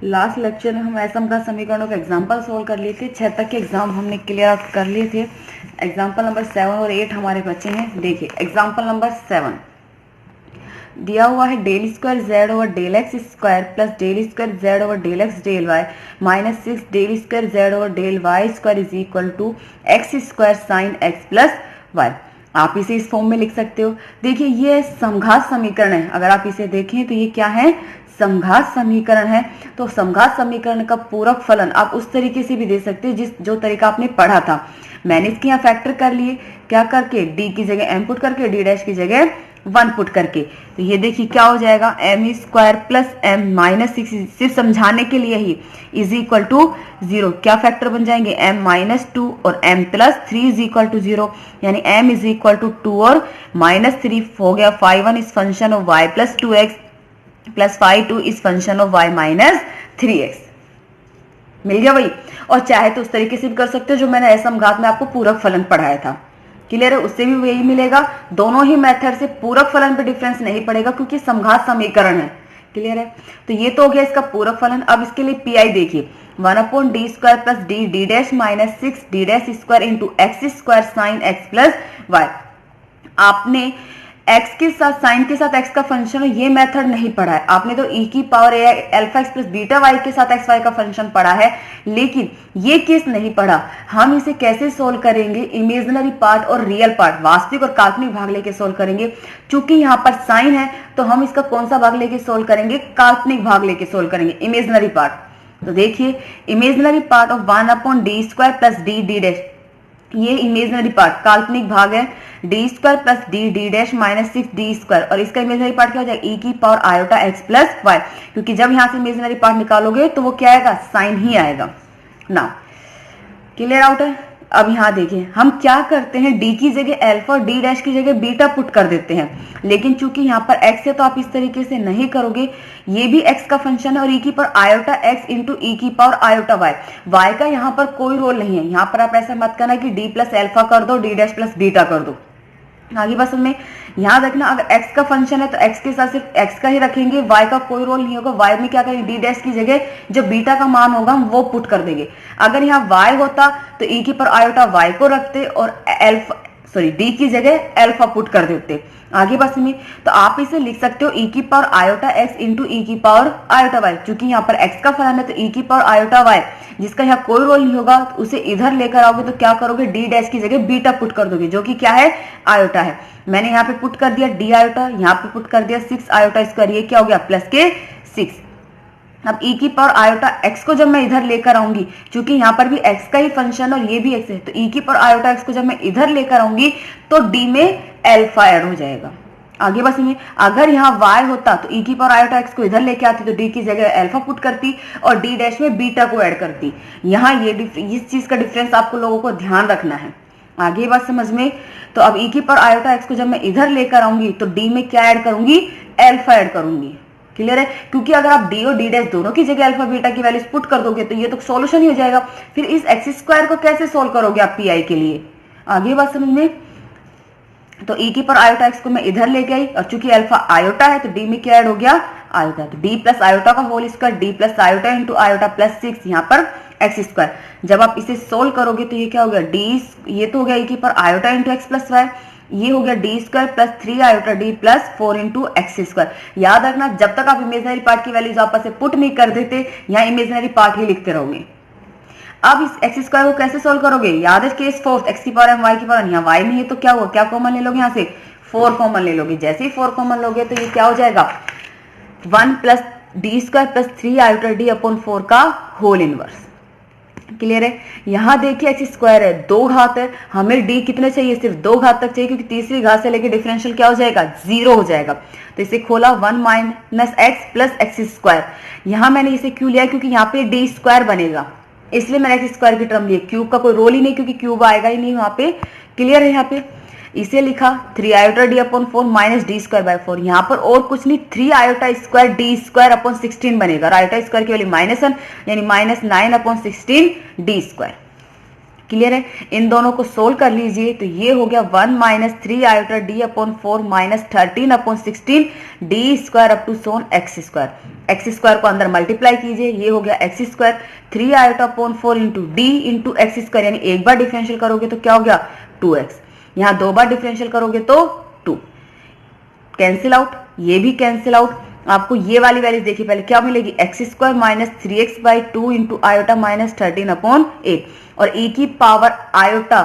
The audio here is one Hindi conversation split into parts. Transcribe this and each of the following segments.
लास्ट लेक्चर में हम असमघात समीकरणों का एग्जाम्पल सोल्व कर लिए थे। 6 तक के एग्जाम हमने क्लियर आउट कर लिए थे। एग्जाम्पल नंबर 7 और 8 हमारे बच्चे हैं। देखिए एग्जाम्पल नंबर 7 दिया हुआ है del square z over del x square plus del square z over del x del y minus 6 del square z over del y square is equal to x square sine x plus y. आप इसे इस फॉर्म में लिख सकते हो। देखिए ये समघात समीकरण है। अगर आप इसे देखें तो ये क्या है, समघात समीकरण है। तो समघात समीकरण का पूरक फलन आप उस तरीके से भी दे सकते हैं जो तरीका आपने पढ़ा था। मैंने इसके यहाँ फैक्टर कर लिए, क्या करके, डी की जगह एम पुट करके, डी डैश की जगह 1 पुट करके। तो ये देखिए क्या हो जाएगा, m square plus m minus 6 सिर्फ समझाने के लिए ही इज इक्वल टू 0। क्या फैक्टर बन जाएंगे, एम माइनस 2 और m plus 3 is equal to 0, यानी एम इज इक्वल टू 2 और माइनस 3 हो गया 5 is function of y plus 2x plus 5 is function of y minus 3x। मिल गया भाई। और चाहे तो उस तरीके से भी कर सकते हो जो मैंने असमघात में आपको पूरक फलन पढ़ाया था। क्लियर है, उससे भी यही मिलेगा। दोनों ही मेथड से पूरक फलन पे डिफरेंस नहीं पड़ेगा क्योंकि समघात समीकरण है। क्लियर है, तो ये तो हो गया इसका पूरक फलन। अब इसके लिए पीआई देखिए, 1/d square plus D D dash minus 6 D dash square into x square sine x plus y. आपने x के साथ साइन के साथ x का फंक्शन है ये मेथड नहीं पढ़ा है। आपने तो e की power alpha x plus beta y के साथ एक्स वाई का फंक्शन पढ़ा है, लेकिन ये केस नहीं पढ़ा। हम इसे कैसे सोल्व करेंगे, इमेजिनरी पार्ट और रियल पार्ट, वास्तविक और काल्पनिक भाग लेके सोल्व करेंगे। चूंकि यहाँ पर साइन है तो हम इसका कौन सा भाग लेके सोल्व करेंगे, काल्पनिक भाग लेके सोल्व करेंगे, इमेजिनरी पार्ट। तो देखिए imaginary part of 1/d square plus D D dash, ये इमेजिनरी पार्ट काल्पनिक भाग है, D square plus D D dash minus 6 D square, और इसका इमेजिनरी पार्ट क्या हो जाएगा, ई की power iota x plus y, क्योंकि जब यहां से इमेजिनरी पार्ट निकालोगे तो वो क्या आएगा, साइन ही आएगा ना। क्लियर आउट है। अब यहाँ देखिए हम क्या करते हैं, डी की जगह अल्फा और डी डैश की जगह बीटा पुट कर देते हैं, लेकिन चूंकि यहाँ पर एक्स है तो आप इस तरीके से नहीं करोगे। ये भी एक्स का फंक्शन है और ई की पावर आयोटा एक्स इंटू ई की पावर आयोटा वाई, वाई का यहाँ पर कोई रोल नहीं है। यहाँ पर आप ऐसा मत करना कि डी प्लस अल्फा कर दो, डी डैश प्लस बीटा कर दो। आगे बस में यहाँ देखना, अगर x का फंक्शन है तो x के साथ सिर्फ x का ही रखेंगे, y का कोई रोल नहीं होगा। y में क्या करेंगे, डी डैश की जगह जो बीटा का मान होगा हम वो पुट कर देंगे। अगर यहाँ y होता तो e की पर आयोटा y को रखते और डी की जगह अल्फा पुट कर देते। आगे बस में तो आप इसे लिख सकते हो e की पावर आयोटा x इंटू ई की पावर आयोटा y। चूंकि यहाँ पर x का फलन है तो e की पावर आयोटा y, जिसका यहाँ कोई रोल नहीं होगा, तो उसे इधर लेकर आओगे तो क्या करोगे, डी डैश की जगह बीटा पुट कर दोगे जो कि क्या है, आयोटा है। मैंने यहाँ पे पुट कर दिया डी आयोटा, यहाँ पे पुट कर दिया 6 आयोटा स्क्वायर, ये क्या हो गया प्लस के 6। अब e की पावर आयोटा x को जब मैं इधर लेकर आऊंगी, क्योंकि यहाँ पर भी x का ही फंक्शन और ये भी x है, तो e की पावर आयोटा x को जब मैं इधर लेकर आऊंगी तो d में अल्फा ऐड हो जाएगा। आगे बस में अगर यहाँ y होता तो e की पावर आयोटा x को इधर लेके आती तो d की जगह अल्फा पुट करती और d डैश में बीटा को ऐड करती। यहाँ ये इस चीज का डिफरेंस आपको लोगों को ध्यान रखना है। आगे बात समझ में, तो अब e की पावर आयोटा x को जब मैं इधर लेकर आऊंगी तो d में क्या ऐड करूंगी, अल्फा ऐड करूंगी। क्लियर है, क्योंकि अगर आप डी और डी डैश दोनों की जगह अल्फा बीटा की वैल्यूज पुट कर दोगे तो ये तो सॉल्यूशन ही हो जाएगा। फिर इस एक्स स्क्वायर को कैसे सोल्व करोगे आप पीआई के लिए, आगे बात समझ में। तो ई की पर आयोटा एक्स को मैं इधर ले गई और चूंकि अल्फा आयोटा है तो डी में क्या ऐड हो गया, आयोटा। तो डी प्लस आयोटा का whole square, D plus iota into iota plus 6, यहाँ पर एक्स स्क्वायर। जब आप इसे सोल्व करोगे तो ये क्या हो गया, डी, ये तो हो गया ई की पर iota into x plus y, ये हो गया D square plus 3 iota D plus 4 into x square. याद रखना जब तक आप इमेजिनरी पार्ट की वैल्यूज आपस से पुट नहीं कर देते, यहाँ इमेजिनरी पार्ट ही लिखते रहोगे। अब इस एक्स स्क्वायर को कैसे सोल्व करोगे, याद है केस फोर्थ, एक्स की पावर एम वाई की पावर, यहाँ वाई नहीं है तो क्या हुआ, क्या कॉमन ले लोगे, यहाँ से 4 कॉमन ले लोगे। जैसे ही 4 कॉमन लोगे तो ये क्या हो जाएगा, 1 plus D square plus 3 iota D upon 4 का होल इनवर्स। क्लियर है। यहाँ देखिए एक्स स्क्वायर है, 2 घात है, हमें डी कितने चाहिए, सिर्फ 2 घात तक चाहिए, क्योंकि तीसरी घात से लेके डिफरेंशियल क्या हो जाएगा, 0 हो जाएगा। तो इसे खोला 1 minus x plus x square. यहाँ मैंने इसे क्यों लिया, क्योंकि यहाँ पे डी स्क्वायर बनेगा, इसलिए मैंने एक्स स्क्वायर की टर्म ली। क्यूब का कोई रोल ही नहीं, क्योंकि क्यूब आएगा ही नहीं वहां पे। क्लियर है। यहाँ पे इसे लिखा 3 iota D upon 4 minus D square by 4। यहाँ पर और कुछ नहीं, 3 iota square D square upon 16 बनेगा, और आयोटा स्क्वायर की वैल्यू -1 यानी -9 अपॉन 16 डी स्क्वायर। क्लियर है। इन दोनों को सोल्व कर लीजिए तो ये हो गया 1 minus 3 iota D upon 4 minus 13 upon 16 D square up to सोन एक्स स्क्वायर। एक्स स्क्वायर को अंदर मल्टीप्लाई कीजिए, ये हो गया x square 3 iota upon 4 into D into x square, यानी एक बार डिफरेंशियल करोगे तो क्या हो गया 2x, यहाँ दो बार डिफरेंशियल करोगे तो 2, कैंसिल आउट, ये भी कैंसिल आउट। आपको ये वाली वैल्यू देखिए पहले क्या मिलेगी, x square minus 3x by 2 into iota minus 13 upon 8, और e की पावर आयोटा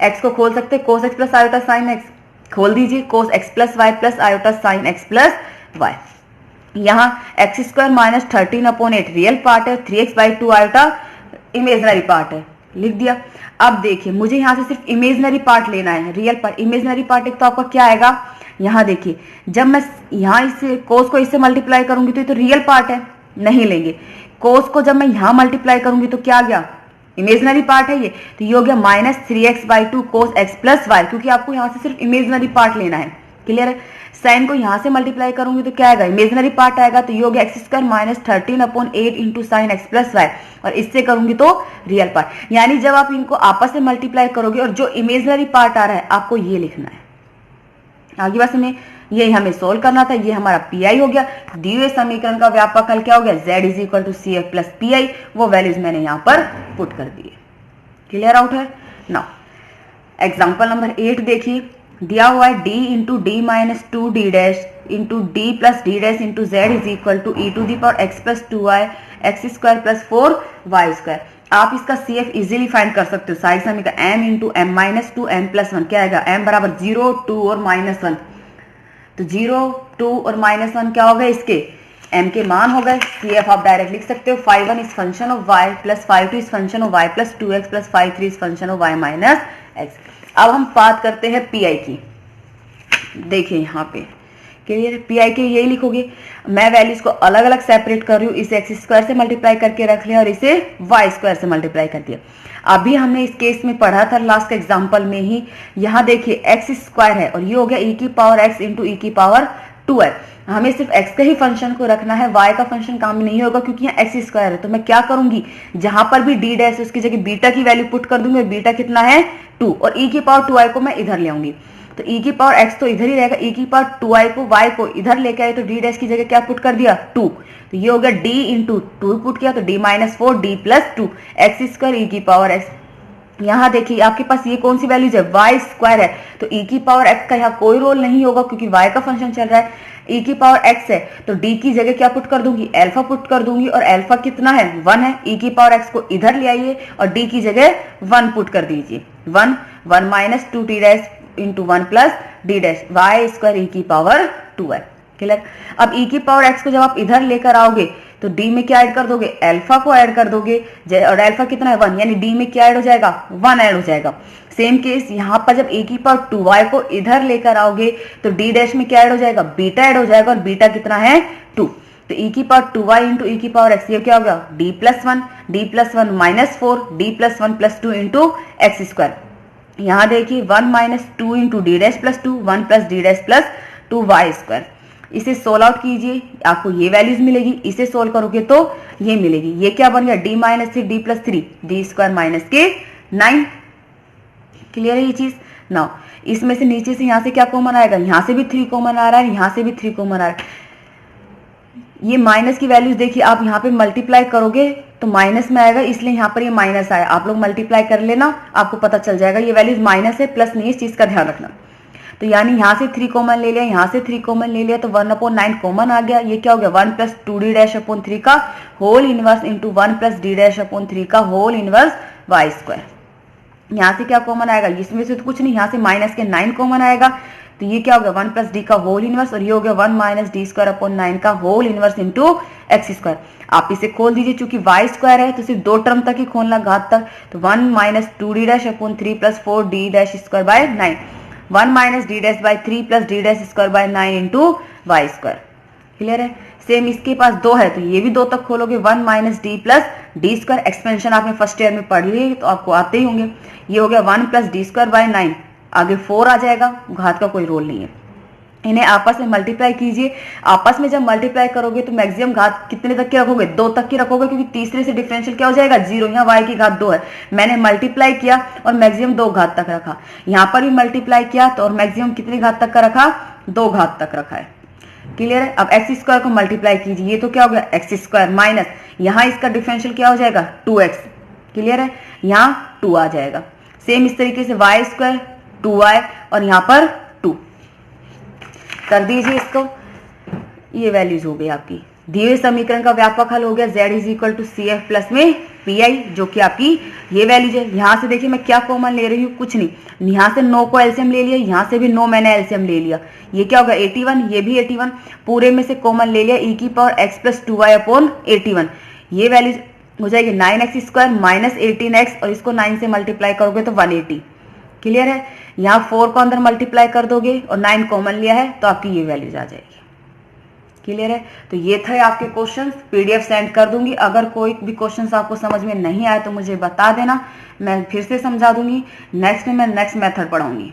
x को खोल सकते हैं, cos x plus iota sine x, खोल दीजिए cos x plus y plus iota sine x plus y. यहाँ x square minus 13 upon 8 real part है, 3x by 2 iota imaginary part है, लिख दिया। अब देखिए मुझे यहाँ से सिर्फ इमेजनरी पार्ट लेना है, रियल पार्ट इमेजनरी पार्ट एक तो आपका क्या आएगा, यहाँ देखिए जब मैं यहाँ इस कोस को इससे मल्टीप्लाई करूंगी तो ये तो रियल पार्ट है, नहीं लेंगे। कोस को जब मैं यहाँ मल्टीप्लाई करूंगी तो क्या आ गया, इमेजनरी पार्ट है ये, तो ये हो गया minus 3x by 2 cos x plus y, क्योंकि आपको यहाँ से सिर्फ इमेजनरी पार्ट लेना है, क्लियर है। साइन को यहाँ से मल्टीप्लाई करूंगी तो क्या आएगा, इमेजनरी पार्ट आएगा, तो ये हो गया x square minus 13 upon 8 into sine x plus y, और इससे करूंगी तो रियल पार्ट। यानी जब आप इनको आपस में मल्टीप्लाई करोगे और जो इमेजनरी पार्ट आ रहा है आपको ये लिखना है। आगे बात में ये हमें सोल्व करना था, ये हमारा पीआई हो गया। दिए हुए समीकरण का व्यापक हल क्या हो गया, z is equal to C F plus P I, वो वैल्यूज मैंने यहाँ पर पुट कर दिए। क्लियर आउट है। नाउ एग्जाम्पल नंबर 8 देखिए, दिया हुआ है d into D minus 2 D dash into D plus D dash into z is equal to e to the power x plus 2y x square plus 4y square. आप इसका CF इजीली फाइंड कर सकते हो, साइड समीकरण m into m minus 2 m plus 1 क्या आएगा, m बराबर 0 2 और माइनस 1, तो 0 2 और माइनस 1 क्या हो गए, इसके m के मान हो गए। CF आप डायरेक्ट लिख सकते हो, 5 1 is function of y plus 5 2 is function of y plus 2x plus 5 3 is function of y minus x। अब हम बात करते हैं पीआई की। देखिए यहाँ पे क्लियर, पीआई के यही लिखोगे। मैं वैल्यूज को अलग अलग सेपरेट कर रही हूँ, इसे एक्स स्क्वायर से मल्टीप्लाई करके रख लिया और इसे वाई स्क्वायर से मल्टीप्लाई कर दिया। अभी हमने इस केस में पढ़ा था लास्ट के एग्जांपल में ही, यहाँ देखिए एक्स स्क्वायर है और ये हो गया ई की पावर एक्स इंटू ई की पावर 2 है। हमें सिर्फ एक्स के ही फंक्शन को रखना है, वाई का फंक्शन काम नहीं होगा क्योंकि यहाँ एक्स स्क्वायर है। तो मैं क्या करूंगी, जहां पर भी डी डैश उसकी जगह बीटा की वैल्यू पुट कर दूंगी, और बीटा कितना है 2, और ई की पावर 2i को मैं इधर ले आऊंगी, तो ई की पावर एक्स तो इधर ही रहेगा, ई की पावर 2i को वाई को इधर लेके आए तो डी डैश की जगह क्या पुट कर दिया 2, तो ये हो गया डी इंटू 2 पुट किया तो D minus 4 D plus 2 x square e की पावर एक्स। यहाँ देखिए आपके पास ये कौन सी वैल्यूज है, वाई स्क्वायर है, तो ई की पावर एक्स का यहाँ कोई रोल नहीं होगा क्योंकि वाई का फंक्शन चल रहा है। ई की पावर एक्स है तो डी की जगह क्या पुट कर दूंगी, अल्फा पुट कर दूंगी, और अल्फा कितना है 1 है। ई की पावर एक्स को इधर ले आइए और डी की जगह 1 पुट कर दीजिए, 1 1 minus 2 T dash into 1 plus D dash y square e की पावर 2 है। क्लियर। अब ई की पावर एक्स को जब आप इधर लेकर आओगे तो डी में क्या ऐड कर दोगे, अल्फा को ऐड कर दोगे, और अल्फा कितना है 1, यानी डी में क्या ऐड हो जाएगा 1 ऐड हो जाएगा। सेम केस यहाँ पर जब ए की पावर 2y को इधर लेकर आओगे तो डी डैश में क्या ऐड हो जाएगा, बीटा ऐड हो जाएगा, और बीटा कितना है 2, तो ई की पावर 2y इंटू ई की पावर एक्स, ये क्या हो गया D plus 1 minus 4 D plus 1 plus 2 into x square. यहाँ देखिए 1 minus 2 into D dash plus 2 1 plus D dash plus 2 y square. इसे सोल्व आउट कीजिए, आपको ये वैल्यूज मिलेगी, इसे सोल्व करोगे तो ये मिलेगी। ये क्या बन गया D minus 3 D plus 3 D square minus के 9। क्लियर है ये चीज। नाउ इसमें से नीचे से यहाँ से क्या कॉमन आएगा, यहाँ से भी 3 कॉमन आ रहा है, यहाँ से भी 3 कॉमन आ रहा है। ये माइनस की वैल्यूज देखिए आप यहाँ पे मल्टीप्लाई करोगे तो माइनस में आएगा, इसलिए यहाँ पर ये माइनस आया। आप लोग मल्टीप्लाई कर लेना, आपको पता चल जाएगा ये वैल्यूज माइनस है प्लस नहीं, इस चीज का ध्यान रखना। तो यानी यहाँ से 3 कॉमन ले लिया, यहाँ से 3 कॉमन ले लिया, तो 1/9 कॉमन आ गया। ये क्या हो गया 1 प्लस 2d डैश अपॉन 3 का whole inverse into 1 plus D dash upon 3 का होल इनवर्स वाई स्क्वायर। यहाँ से क्या कॉमन आएगा, इसमें से तो कुछ नहीं, यहाँ से माइनस के 9 कॉमन आएगा, तो ये क्या हो गया 1 प्लस डी का होल इनवर्स, और ये हो गया 1 माइनस डी स्क्वायर अपॉन 9 का whole inverse into x square. आप इसे खोल दीजिए, चूंकि वाई स्क्वायर है तो सिर्फ 2 टर्म तक ही खोलना, घात तक, तो 1 minus 2d dash upon 3 plus 4d dash square by 9, 1 minus D dash by 3 plus D dash square by 9 into y square. Clear है। सेम इसके पास 2 है तो ये भी 2 तक खोलोगे, 1 minus D plus D square, expansion आपने फर्स्ट ईयर में पढ़ ली तो आपको आते ही होंगे। ये हो गया 1 प्लस डी स्क्वायर बाय 9, आगे 4 आ जाएगा, घात का कोई रोल नहीं है। इन्हें आपस में मल्टीप्लाई कीजिए। आपस में जब मल्टीप्लाई करोगे तो मैक्सिमम घात कितने तक की रखोगे, 2 तक की रखोगे, क्योंकि तीसरे से डिफरेंशियल क्या हो जाएगा, 0। यहाँ y की घात 2 है, मैंने मल्टीप्लाई किया और मैक्सिमम 2 घात तक रखा। यहाँ पर भी मल्टीप्लाई किया तो और मैक्सिमम कितनी घात तक का रखा, 2 घात तक रखा है। क्लियर है। अब एक्स स्क्वायर को मल्टीप्लाई कीजिए, ये तो क्या हो गया एक्स स्क्वायर माइनस यहाँ इसका डिफरेंशियल क्या हो जाएगा 2x। क्लियर है, यहाँ 2 आ जाएगा। सेम इस तरीके से वाई स्क्वायर 2y और यहाँ पर 2 कर दीजिए इसको। ये वैल्यूज हो गई आपकी। दिए हुए समीकरण का व्यापक हल हो गया z is equal to C F plus में पी आई, जो कि आपकी ये वैल्यूज है। यहां से देखिए मैं क्या कॉमन ले रही हूँ, कुछ नहीं। यहाँ से 9 को एलसीएम ले लिया, यहाँ से भी 9 मैंने एलसीएम ले लिया। ये क्या होगा 81, ये भी 81, पूरे में से कॉमन ले लिया, ई की power x plus 2y upon 81। ये वैल्यूज हो जाएगी 9x स्क्वायर माइनस 18x और इसको 9 से मल्टीप्लाई करोगे तो 180। क्लियर है। यहाँ 4 को अंदर मल्टीप्लाई कर दोगे और 9 कॉमन लिया है तो आपकी ये वैल्यूज आ जाएगी। क्लियर है। तो ये थे आपके क्वेश्चंस, पीडीएफ सेंड कर दूंगी। अगर कोई भी क्वेश्चंस आपको समझ में नहीं आए तो मुझे बता देना, मैं फिर से समझा दूंगी। नेक्स्ट में मैं नेक्स्ट मेथड पढ़ाऊंगी।